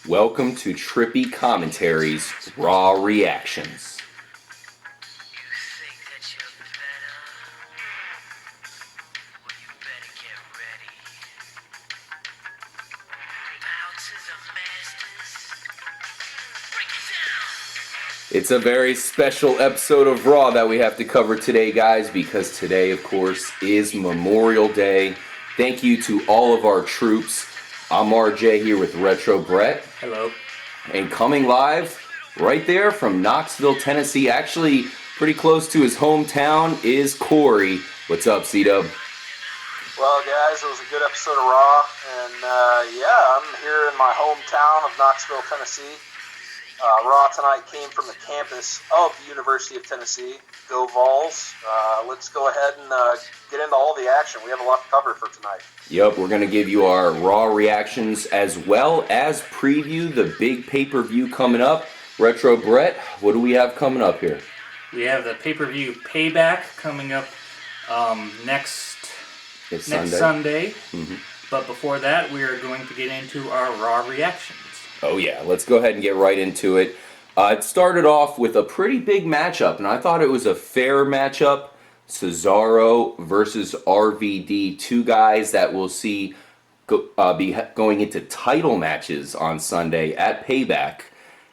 Welcome to Trippy Commentaries Raw Reactions. It's a very special episode of Raw that we have to cover today, guys, because today, of course, is Memorial Day. Thank you to all of our troops. I'm RJ here with Retro Brett. Hello. And coming live right there from Knoxville, Tennessee, actually pretty close to his hometown, is Corey. What's up, C-Dub? Well, guys, it was a good episode of Raw, and I'm here in my hometown of Knoxville, Tennessee. Raw tonight came from the campus of the University of Tennessee. Go Vols. Let's go ahead and get into all the action. We have a lot to cover for tonight. Yep, we're going to give you our Raw reactions as well as preview the big pay-per-view coming up. Retro Brett, what do we have coming up here? We have the pay-per-view Payback coming up next Sunday. Mm-hmm. But before that, we are going to get into our Raw reactions. Oh yeah, let's go ahead and get right into it. It started off with a pretty big matchup, and I thought it was a fair matchup. Cesaro versus RVD, two guys that we'll see be going into title matches on Sunday at Payback.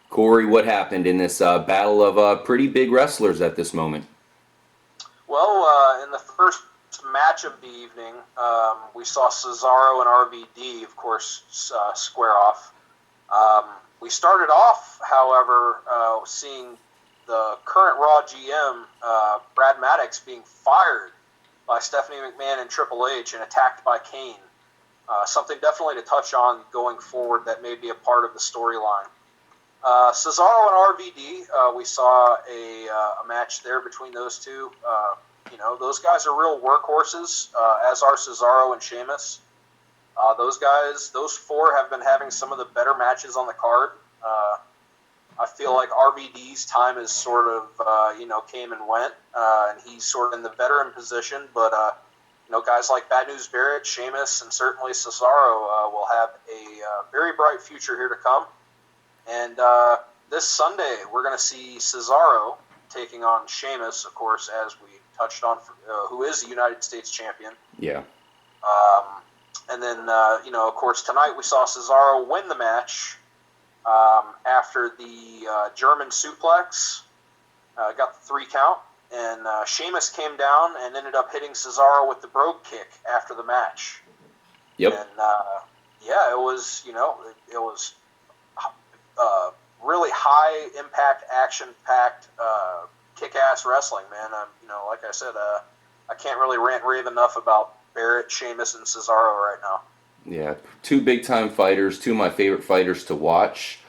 Corey, what happened in this battle of pretty big wrestlers at this moment? Well, in the first match of the evening, we saw Cesaro and RVD, of course, square off. We started off, however, seeing the current Raw GM, Brad Maddox, being fired by Stephanie McMahon and Triple H and attacked by Kane. Something definitely to touch on going forward that may be a part of the storyline. Cesaro and RVD, we saw a match there between those two. Those guys are real workhorses, as are Cesaro and Sheamus. Those four have been having some of the better matches on the card. I feel like RVD's time is sort of, came and went, and he's sort of in the veteran position. But, guys like Bad News Barrett, Sheamus, and certainly Cesaro will have a very bright future here to come. And this Sunday, we're going to see Cesaro taking on Sheamus, of course, as we touched on, who is the United States champion. Yeah. And then, of course, tonight we saw Cesaro win the match after the German suplex. Got the 3 count. And Sheamus came down and ended up hitting Cesaro with the brogue kick after the match. Yep. And, it was, it was really high-impact, action-packed, kick-ass wrestling, man. Like I said, I can't really rant rave enough about Barrett, Sheamus, and Cesaro right now. Yeah, 2 big-time fighters, 2 of my favorite fighters to watch.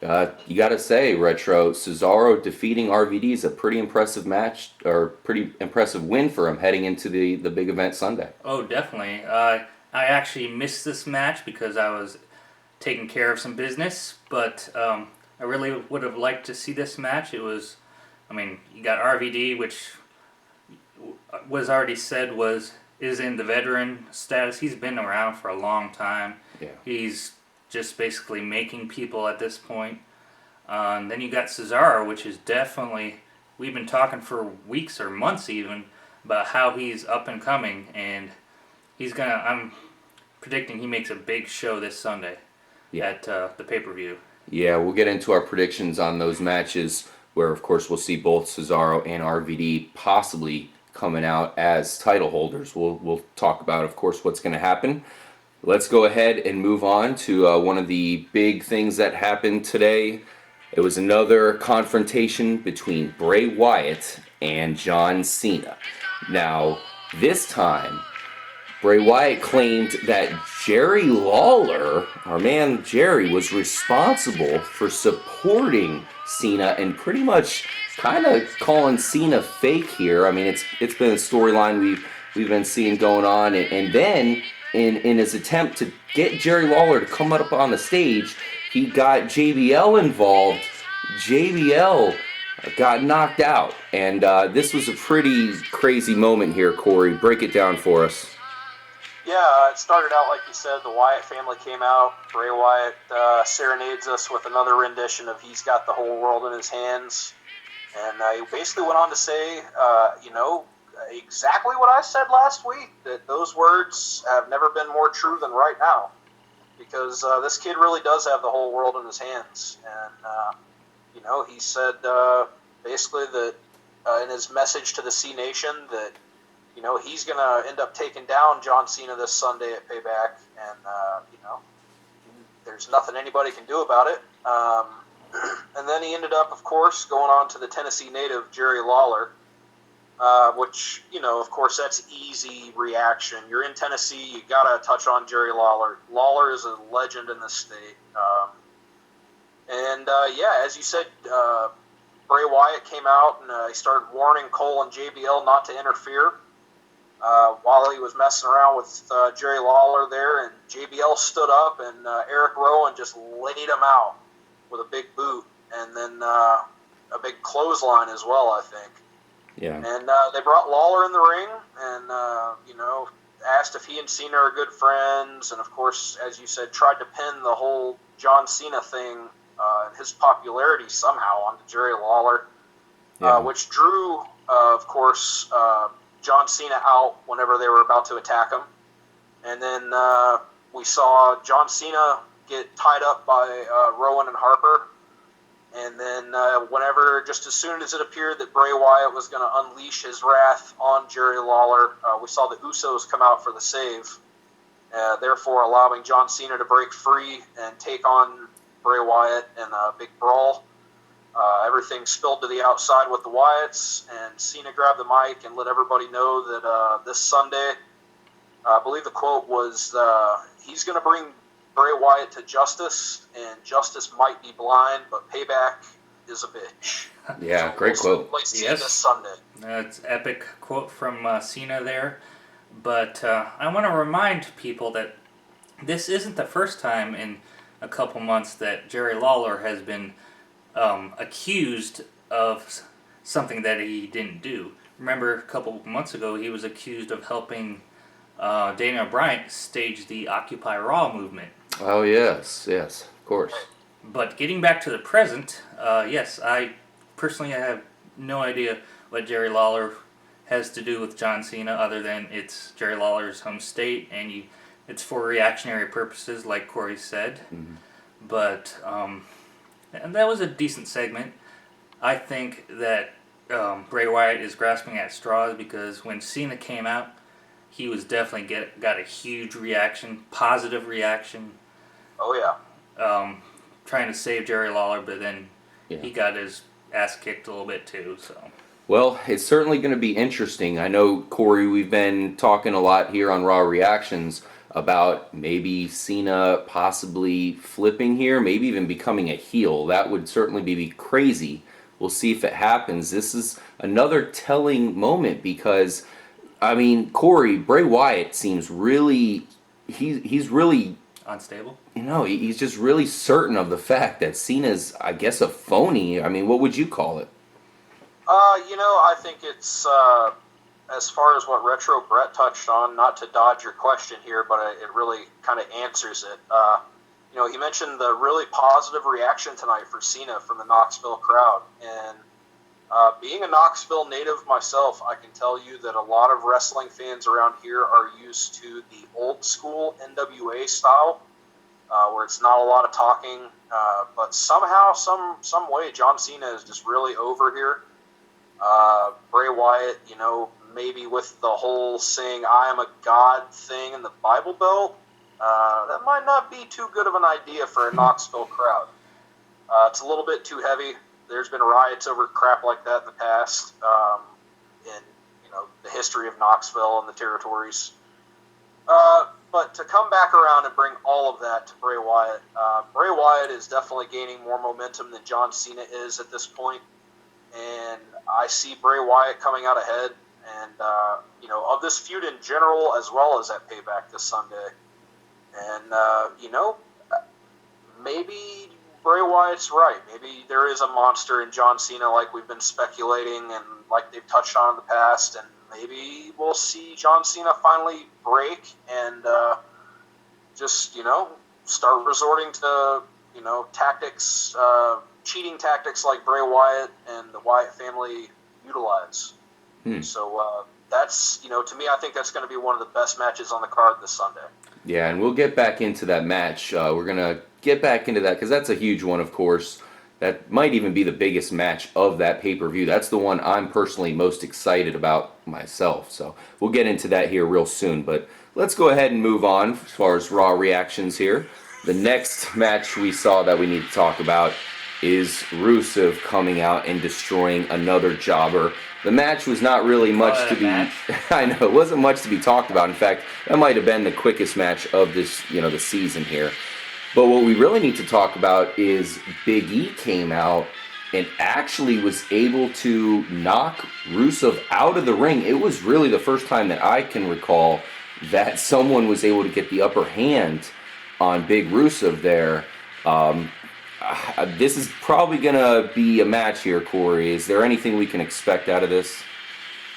You got to say, Retro, Cesaro defeating RVD is a pretty impressive match, or pretty impressive win for him heading into the big event Sunday. Oh, definitely. I actually missed this match because I was taking care of some business, but I really would have liked to see this match. You got RVD, which was already said is in the veteran status. He's been around for a long time. Yeah. He's just basically making people at this point. And then you got Cesaro, which is definitely, we've been talking for weeks or months even about how he's up and coming, and I'm predicting he makes a big show this Sunday at the pay-per-view. Yeah, we'll get into our predictions on those matches where, of course, we'll see both Cesaro and RVD possibly coming out as title holders. We'll talk about, of course, what's going to happen. Let's go ahead and move on to one of the big things that happened today. It was another confrontation between Bray Wyatt and John Cena. Now, this time, Bray Wyatt claimed that Jerry Lawler, our man Jerry, was responsible for supporting Cena and pretty much kind of calling Cena fake here. I mean, it's been a storyline we've been seeing going on, and then in his attempt to get Jerry Lawler to come up on the stage, he got JBL involved. JBL got knocked out, and this was a pretty crazy moment here. Corey, break it down for us. Yeah, it started out like you said. The Wyatt family came out. Bray Wyatt serenades us with another rendition of "He's Got the Whole World in His Hands," and he basically went on to say, exactly what I said last week, that those words have never been more true than right now, because this kid really does have the whole world in his hands, and he said basically that in his message to the C Nation that he's going to end up taking down John Cena this Sunday at Payback, and, there's nothing anybody can do about it. And then he ended up, of course, going on to the Tennessee native, Jerry Lawler, which, of course, that's easy reaction. You're in Tennessee, you got to touch on Jerry Lawler. Lawler is a legend in the state. As you said, Bray Wyatt came out and he started warning Cole and JBL not to interfere. While he was messing around with Jerry Lawler there, and JBL stood up, and Eric Rowan just laid him out with a big boot, and then a big clothesline as well, I think. Yeah. And they brought Lawler in the ring, and asked if he and Cena are good friends, and of course, as you said, tried to pin the whole John Cena thing and his popularity somehow onto Jerry Lawler, which drew, of course, John Cena out whenever they were about to attack him. And then we saw John Cena get tied up by Rowan and Harper. And then just as soon as it appeared that Bray Wyatt was going to unleash his wrath on Jerry Lawler, we saw the Usos come out for the save, therefore allowing John Cena to break free and take on Bray Wyatt in a big brawl. Everything spilled to the outside with the Wyatts, and Cena grabbed the mic and let everybody know that this Sunday, I believe the quote was, he's going to bring Bray Wyatt to justice, and justice might be blind, but payback is a bitch. Yeah, so great quote. Yes. This Sunday. It's epic quote from Cena there, but I want to remind people that this isn't the first time in a couple months that Jerry Lawler has been accused of something that he didn't do. Remember, a couple months ago, he was accused of helping Daniel Bryan stage the Occupy Raw movement. Oh, yes, of course. But getting back to the present, yes, I personally have no idea what Jerry Lawler has to do with John Cena, other than it's Jerry Lawler's home state, and it's for reactionary purposes, like Corey said. Mm-hmm. But and that was a decent segment. I think that Bray Wyatt is grasping at straws, because when Cena came out, he was definitely got a huge reaction, positive reaction. Oh, yeah. Trying to save Jerry Lawler, but then he got his ass kicked a little bit too. So. Well, it's certainly going to be interesting. I know, Corey, we've been talking a lot here on Raw Reactions about maybe Cena possibly flipping here, maybe even becoming a heel. That would certainly be crazy. We'll see if it happens. This is another telling moment because, I mean, Corey, Bray Wyatt seems really, he's really unstable. He's just really certain of the fact that Cena's, I guess, a phony. I mean, what would you call it? I think it's, as far as what Retro Brett touched on, not to dodge your question here, but it really kind of answers it. He mentioned the really positive reaction tonight for Cena from the Knoxville crowd. And being a Knoxville native myself, I can tell you that a lot of wrestling fans around here are used to the old school NWA style, where it's not a lot of talking, but somehow, some way, John Cena is just really over here. Bray Wyatt, maybe with the whole saying "I am a god" thing in the Bible Belt, that might not be too good of an idea for a Knoxville crowd. It's a little bit too heavy. There's been riots over crap like that in the past, in the history of Knoxville and the territories. But to come back around and bring all of that to Bray Wyatt is definitely gaining more momentum than John Cena is at this point. And I see Bray Wyatt coming out ahead, and of this feud in general, as well as at Payback this Sunday. And maybe Bray Wyatt's right. Maybe there is a monster in John Cena, like we've been speculating, and like they've touched on in the past. And maybe we'll see John Cena finally break and just, start resorting to, tactics, cheating tactics like Bray Wyatt and the Wyatt family utilize. So that's, to me, I think that's going to be one of the best matches on the card this Sunday. Yeah, and we'll get back into that match. We're going to get back into that because that's a huge one, of course. That might even be the biggest match of that pay-per-view. That's the one I'm personally most excited about myself. So we'll get into that here real soon. But let's go ahead and move on as far as Raw reactions here. The next match we saw that we need to talk about is Rusev coming out and destroying another jobber. The match was not really much to be... I know, it wasn't much to be talked about. In fact, that might have been the quickest match of this, the season here. But what we really need to talk about is Big E came out and actually was able to knock Rusev out of the ring. It was really the first time that I can recall that someone was able to get the upper hand on Big Rusev there. This is probably going to be a match here, Corey. Is there anything we can expect out of this?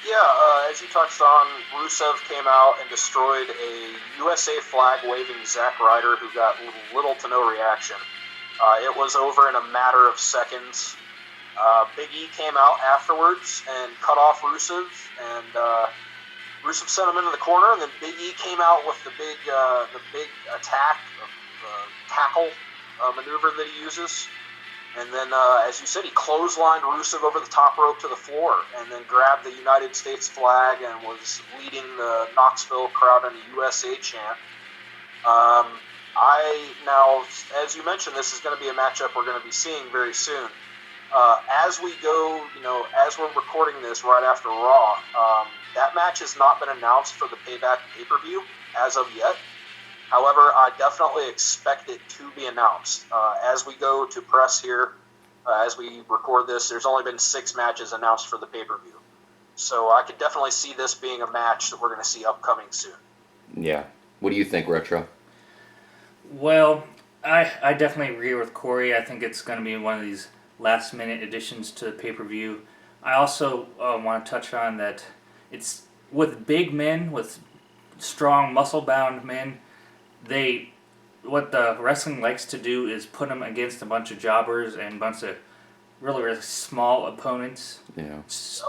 Yeah, as you touched on, Rusev came out and destroyed a USA flag waving Zack Ryder who got little to no reaction. It was over in a matter of seconds. Big E came out afterwards and cut off Rusev, and Rusev sent him into the corner, and then Big E came out with the big attack, tackle maneuver that he uses. And then, as you said, he clotheslined Rusev over the top rope to the floor and then grabbed the United States flag and was leading the Knoxville crowd in a USA chant. Now, as you mentioned, this is going to be a matchup we're going to be seeing very soon. As we go, as we're recording this right after Raw, that match has not been announced for the Payback pay-per-view as of yet. However, I definitely expect it to be announced. As we go to press here, as we record this, there's only been 6 matches announced for the pay-per-view. So I could definitely see this being a match that we're going to see upcoming soon. Yeah. What do you think, Retro? Well, I definitely agree with Corey. I think it's going to be one of these last-minute additions to the pay-per-view. I also want to touch on that it's with big men, with strong, muscle-bound men, what the wrestling likes to do is put them against a bunch of jobbers and a bunch of really, really small opponents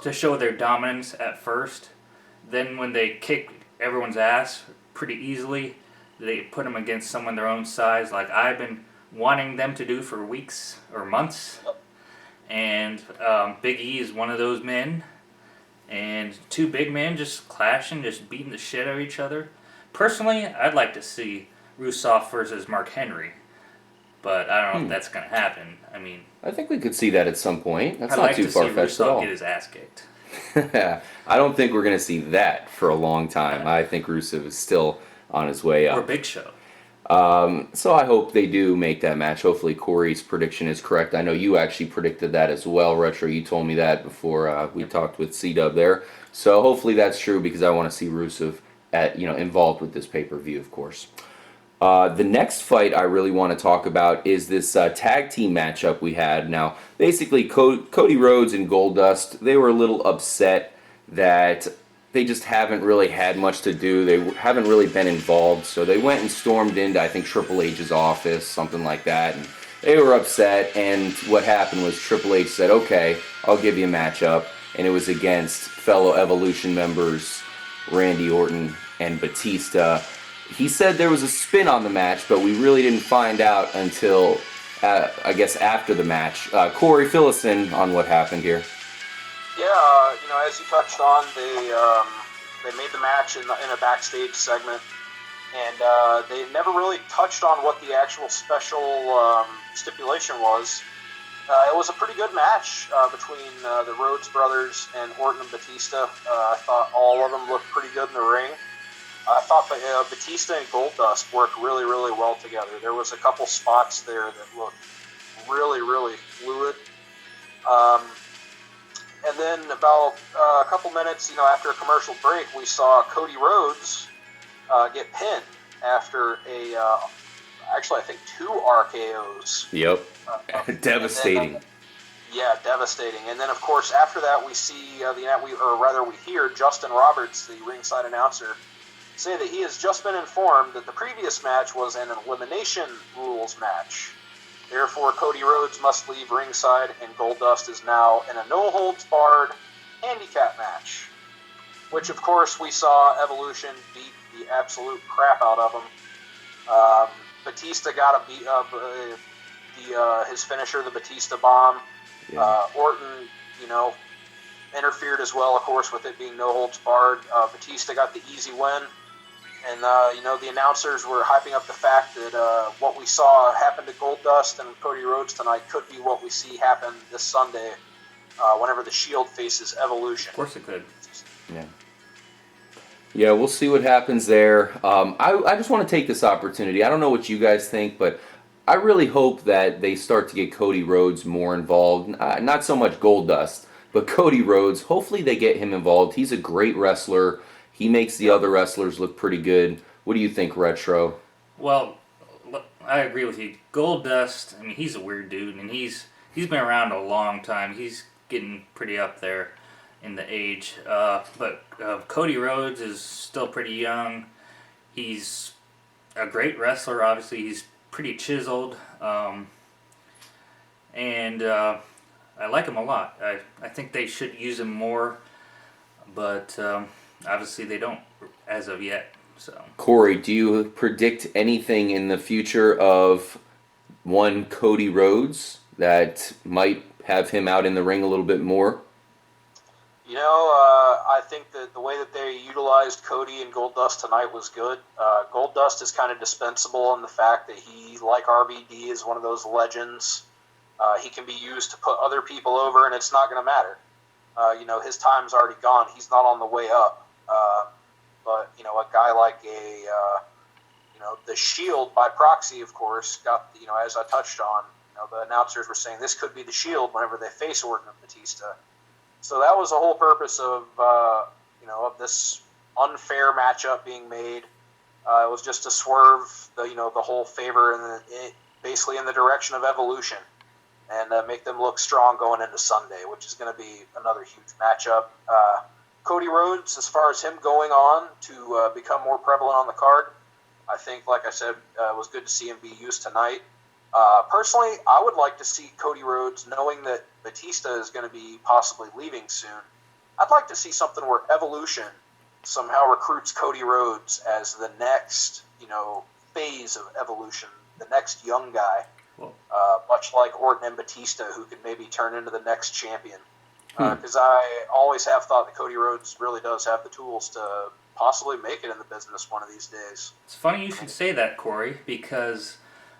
to show their dominance at first. Then when they kick everyone's ass pretty easily, they put them against someone their own size, like I've been wanting them to do for weeks or months. And Big E is one of those men. And 2 big men just clashing, just beating the shit out of each other. Personally, I'd like to see Rusev versus Mark Henry, but I don't know if that's going to happen. I mean, I think we could see that at some point. That's I'd not like too to far-fetched see at Rusev all. get his ass kicked. I don't think we're going to see that for a long time. I think Rusev is still on his way up. Or Big Show. So I hope they do make that match. Hopefully Corey's prediction is correct. I know you actually predicted that as well, Retro. You told me that before we talked with C-Dub there. So hopefully that's true because I want to see Rusev involved with this pay-per-view, of course. The next fight I really want to talk about is this tag team matchup we had. Now, basically, Cody Rhodes and Goldust, they were a little upset that they just haven't really had much to do. They haven't really been involved. So they went and stormed into, I think, Triple H's office, something like that. And they were upset. And what happened was Triple H said, okay, I'll give you a matchup. And it was against fellow Evolution members Randy Orton and Batista. He said there was a spin on the match, but we really didn't find out until, I guess, after the match. Corey, fill us in on what happened here. Yeah, as you touched on, they made the match in a backstage segment, and they never really touched on what the actual special stipulation was. It was a pretty good match between the Rhodes brothers and Orton and Batista. I thought all of them looked pretty good in the ring. I thought Batista and Goldust worked really, really well together. There was a couple spots there that looked really, really fluid. And then about a couple minutes, after a commercial break, we saw Cody Rhodes get pinned after actually I think 2 RKOs. Yep. Devastating. Yeah, devastating. And then, of course, after that, we see we hear Justin Roberts, the ringside announcer, say that he has just been informed that the previous match was an elimination rules match. Therefore, Cody Rhodes must leave ringside, and Goldust is now in a no-holds-barred handicap match. Which, of course, we saw Evolution beat the absolute crap out of him. Batista got his finisher, the Batista bomb. Yeah. Orton, interfered as well, of course, with it being no holds barred. Batista got the easy win. And, the announcers were hyping up the fact that what we saw happen to Goldust and Cody Rhodes tonight could be what we see happen this Sunday whenever the Shield faces Evolution. Of course it could. Yeah. Yeah, we'll see what happens there. I just want to take this opportunity. I don't know what you guys think, but I really hope that they start to get Cody Rhodes more involved. Not so much Goldust, but Cody Rhodes. Hopefully they get him involved. He's a great wrestler. He makes the other wrestlers look pretty good. What do you think, Retro? Well, I agree with you. Goldust, I mean, he's a weird dude, and he's been around a long time. He's getting pretty up there in the age. But Cody Rhodes is still pretty young. He's a great wrestler, obviously. He's pretty chiseled. And I like him a lot. I think they should use him more. But obviously they don't as of yet. So Corey, do you predict anything in the future of one Cody Rhodes that might have him out in the ring a little bit more? I think that the way that they utilized Cody and Goldust tonight was good. Goldust is kind of dispensable in the fact that he, like RVD, is one of those legends. He can be used to put other people over, and it's not going to matter. His time's already gone. He's not on the way up. But a guy like the Shield by proxy, of course, got, as I touched on, the announcers were saying this could be the Shield whenever they face Orton and Batista. So that was the whole purpose of this unfair matchup being made. It was just to swerve the whole favor basically in the direction of Evolution and make them look strong going into Sunday, which is going to be another huge matchup. Cody Rhodes, as far as him going on to become more prevalent on the card, I think, like I said, it was good to see him be used tonight. Personally, I would like to see Cody Rhodes, knowing that Batista is going to be possibly leaving soon. I'd like to see something where Evolution somehow recruits Cody Rhodes as the next, phase of Evolution, the next young guy, much like Orton and Batista, who could maybe turn into the next champion. Because I always have thought that Cody Rhodes really does have the tools to possibly make it in the business one of these days. it's funny you should say that, Corey, because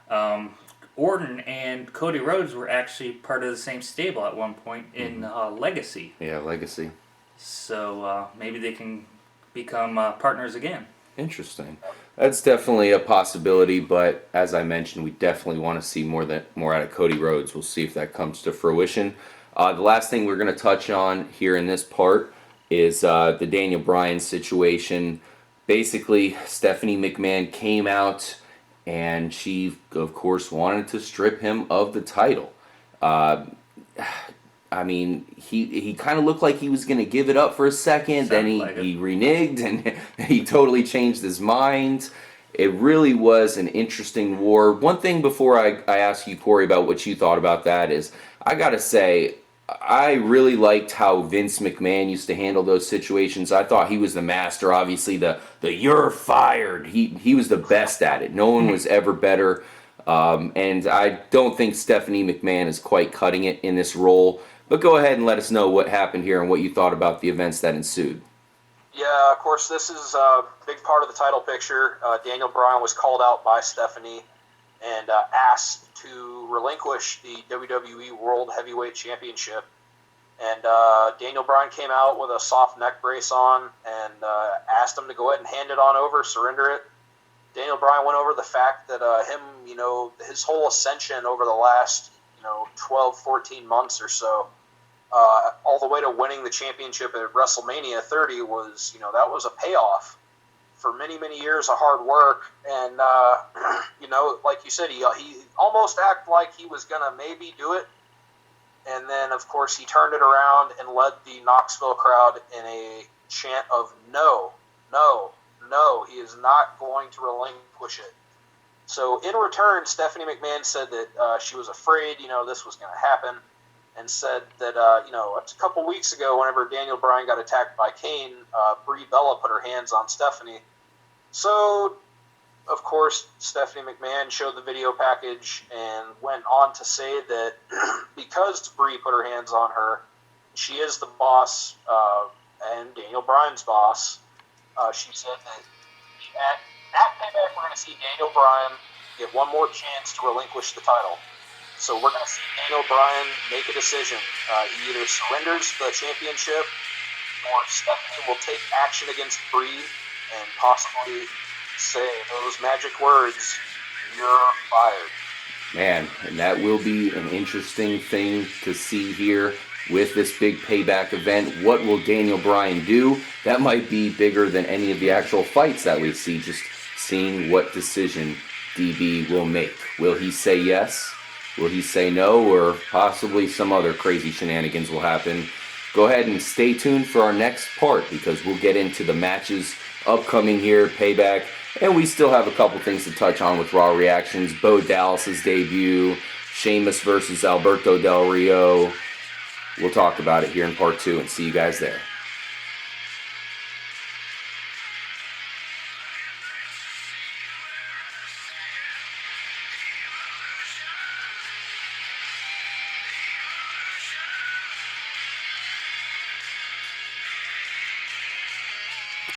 Orton and Cody Rhodes were actually part of the same stable at one point in Legacy. Yeah, Legacy. So maybe they can become partners again. Interesting. That's definitely a possibility, but as I mentioned, we definitely want to see more out of Cody Rhodes. We'll see if that comes to fruition. The last thing we're going to touch on here in this part is the Daniel Bryan situation. Basically, Stephanie McMahon came out and she, of course, wanted to strip him of the title. I mean, he kind of looked like he was going to give it up for a second, then he reneged, and he totally changed his mind. It really was an interesting war. One thing before I ask you, Corey, about what you thought about that is, I got to say, I really liked how Vince McMahon used to handle those situations. I thought he was the master. Obviously, the "you're fired." He was the best at it. No one was ever better. And I don't think Stephanie McMahon is quite cutting it in this role. But go ahead and let us know what happened here and what you thought about the events that ensued. Yeah, of course, this is a big part of the title picture. Daniel Bryan was called out by Stephanie and asked to relinquish the WWE World Heavyweight Championship. And Daniel Bryan came out with a soft neck brace on and asked him to go ahead and hand it on over, surrender it. Daniel Bryan went over the fact that his whole ascension over the last 12, 14 months or so, all the way to winning the championship at WrestleMania 30 was, that was a payoff for many, many years of hard work. And, like you said, he almost acted like he was going to maybe do it. And then, of course, he turned it around and led the Knoxville crowd in a chant of no, no, no. He is not going to relinquish it. So in return, Stephanie McMahon said that she was afraid, this was going to happen, and said that, a couple weeks ago, whenever Daniel Bryan got attacked by Kane, Brie Bella put her hands on Stephanie. So, of course, Stephanie McMahon showed the video package and went on to say that because Brie put her hands on her, she is the boss and Daniel Bryan's boss. She said that at Payback, we're going to see Daniel Bryan get one more chance to relinquish the title. So we're going to see Daniel Bryan make a decision. He either surrenders the championship or Stephanie will take action against Brie and possibly say those magic words, "You're fired." Man, and that will be an interesting thing to see here with this big Payback event. What will Daniel Bryan do? That might be bigger than any of the actual fights that we see, just seeing what decision DB will make. Will he say yes? Will he say no? Or possibly some other crazy shenanigans will happen. Go ahead and stay tuned for our next part, because we'll get into the matches upcoming here, Payback, and we still have a couple things to touch on with Raw reactions. Bo Dallas's debut, Sheamus versus Alberto Del Rio. We'll talk about it here in part 2 and see you guys there.